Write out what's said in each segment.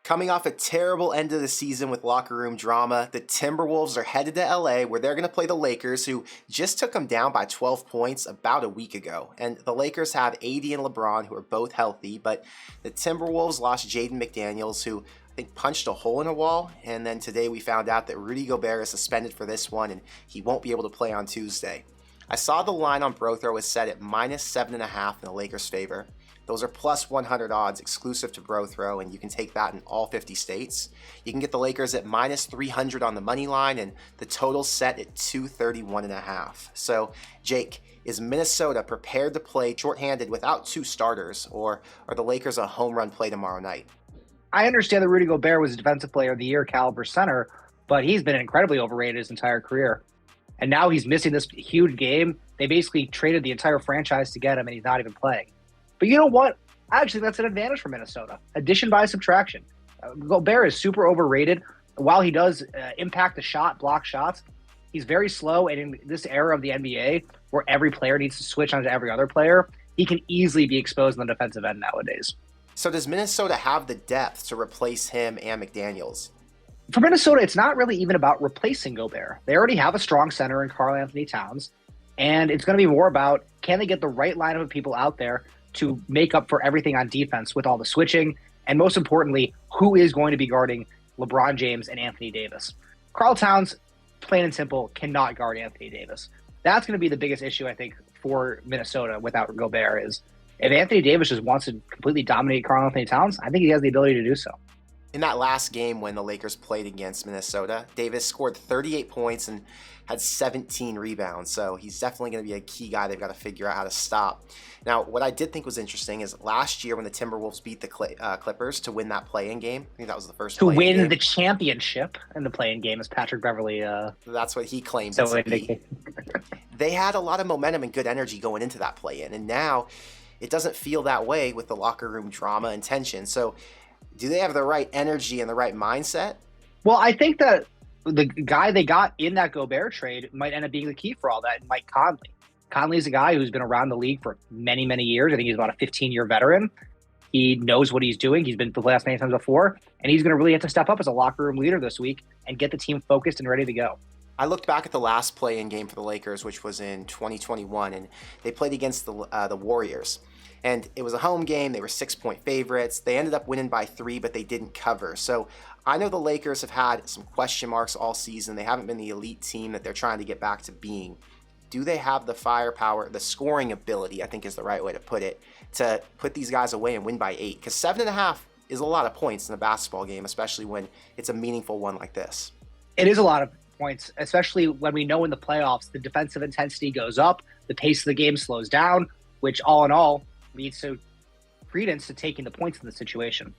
Coming off a terrible end of the season with locker room drama, the Timberwolves are headed to LA where they're going to play the Lakers, who just took them down by 12 points about a week ago. And the Lakers have AD and LeBron, who are both healthy, but the Timberwolves lost Jaden McDaniels, who I think punched a hole in a wall. And then today we found out that Rudy Gobert is suspended for this one, and he won't be able to play on Tuesday. I saw the line on BroThrow is set at -7.5 in the Lakers' favor. Those are plus 100 odds exclusive to BroThrow, and you can take that in all 50 states. You can get the Lakers at -300 on the money line, and the total set at 231.5. So, Jake, is Minnesota prepared to play shorthanded without two starters, or are the Lakers a home run play tomorrow night? I understand that Rudy Gobert was a Defensive Player of the Year caliber center, but he's been incredibly overrated his entire career. And now he's missing this huge game. They basically traded the entire franchise to get him, and he's not even playing. But you know what? Actually, that's an advantage for Minnesota. Addition by subtraction. Gobert is super overrated. While he does impact the shot, block shots, he's very slow. And in this era of the NBA, where every player needs to switch onto every other player, he can easily be exposed on the defensive end nowadays. So does Minnesota have the depth to replace him and McDaniels? For Minnesota, it's not really even about replacing Gobert. They already have a strong center in Karl-Anthony Towns. And it's going to be more about, can they get the right lineup of people out there to make up for everything on defense with all the switching, and most importantly, who is going to be guarding LeBron James and Anthony Davis. Karl Towns, plain and simple, cannot guard Anthony Davis. That's going to be the biggest issue, I think, for Minnesota without Gobert is if Anthony Davis just wants to completely dominate Karl Anthony Towns, I think he has the ability to do so. In that last game when the Lakers played against Minnesota, Davis scored 38 points and had 17 rebounds. So he's definitely going to be a key guy they've got to figure out how to stop. Now, what I did think was interesting is last year when the Timberwolves beat the Clippers to win that play-in game, I think that was the first to win game. The championship in the play-in game, as Patrick Beverley. That's what he claimed. So they had a lot of momentum and good energy going into that play-in, and now it doesn't feel that way with the locker room drama and tension. So do they have the right energy and the right mindset? Well, I think that the guy they got in that Gobert trade might end up being the key for all that, Mike Conley. Conley's a guy who's been around the league for many, many years. I think he's about a 15-year veteran. He knows what he's doing. He's been to the playoffs many times before, and he's going to really have to step up as a locker room leader this week and get the team focused and ready to go. I looked back at the last play-in game for the Lakers, which was in 2021, and they played against the Warriors. And it was a home game. They were 6-point favorites. They ended up winning by 3, but they didn't cover. So I know the Lakers have had some question marks all season. They haven't been the elite team that they're trying to get back to being. Do they have the firepower, the scoring ability, I think is the right way to put it, to put these guys away and win by 8? Because 7.5 is a lot of points in a basketball game, especially when it's a meaningful one like this. It is a lot of points, especially when we know in the playoffs the defensive intensity goes up, the pace of the game slows down, which all in all leads to credence to taking the points in the situation.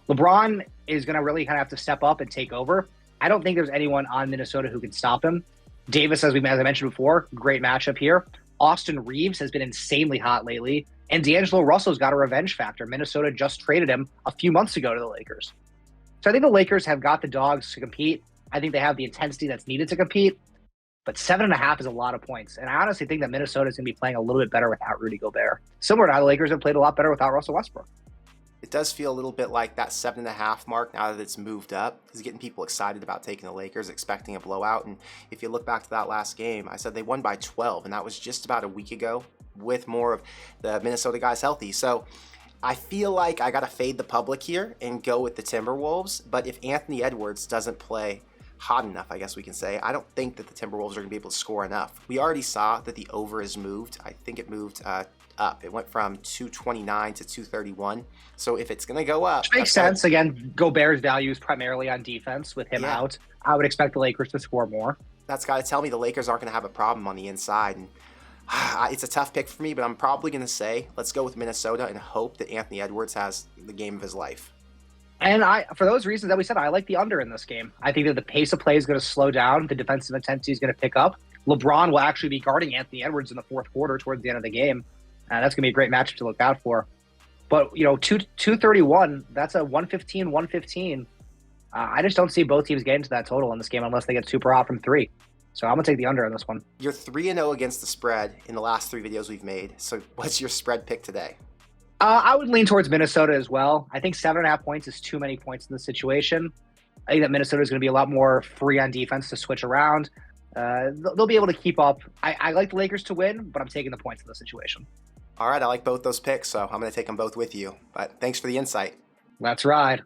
LeBron is going to really kind of have to step up and take over. I don't think there's anyone on Minnesota who can stop him. Davis, as I mentioned before, great matchup here. Austin Reeves has been insanely hot lately. And D'Angelo Russell's got a revenge factor. Minnesota just traded him a few months ago to the Lakers. So I think the Lakers have got the dogs to compete. I think they have the intensity that's needed to compete. But 7.5 is a lot of points. And I honestly think that Minnesota is going to be playing a little bit better without Rudy Gobert. Similar to how the Lakers have played a lot better without Russell Westbrook. It does feel a little bit like that 7.5 mark now that it's moved up is getting people excited about taking the Lakers, expecting a blowout. And if you look back to that last game, I said they won by 12, and that was just about a week ago with more of the Minnesota guys healthy. So I feel like I got to fade the public here and go with the Timberwolves. But if Anthony Edwards doesn't play hot enough, I guess we can say, I don't think that the Timberwolves are going to be able to score enough. We already saw that the over is moved. I think it moved up. It went from 229 to 231. So if it's going to go up, which makes sense. Again, Gobert's value is primarily on defense with him out. I would expect the Lakers to score more. That's got to tell me the Lakers aren't going to have a problem on the inside. And it's a tough pick for me, but I'm probably going to say let's go with Minnesota and hope that Anthony Edwards has the game of his life. And for those reasons that we said, I like the under in this game. I think that the pace of play is going to slow down. The defensive intensity is going to pick up. LeBron will actually be guarding Anthony Edwards in the fourth quarter towards the end of the game. That's going to be a great matchup to look out for. But, 231, that's a 115-115. I just don't see both teams getting to that total in this game unless they get super hot from 3. So I'm going to take the under on this one. You're 3-0 against the spread in the last 3 videos we've made. So what's your spread pick today? I would lean towards Minnesota as well. I think 7.5 points is too many points in this situation. I think that Minnesota is going to be a lot more free on defense to switch around. They'll be able to keep up. I like the Lakers to win, but I'm taking the points in this situation. All right, I like both those picks, so I'm going to take them both with you. But thanks for the insight. Let's ride.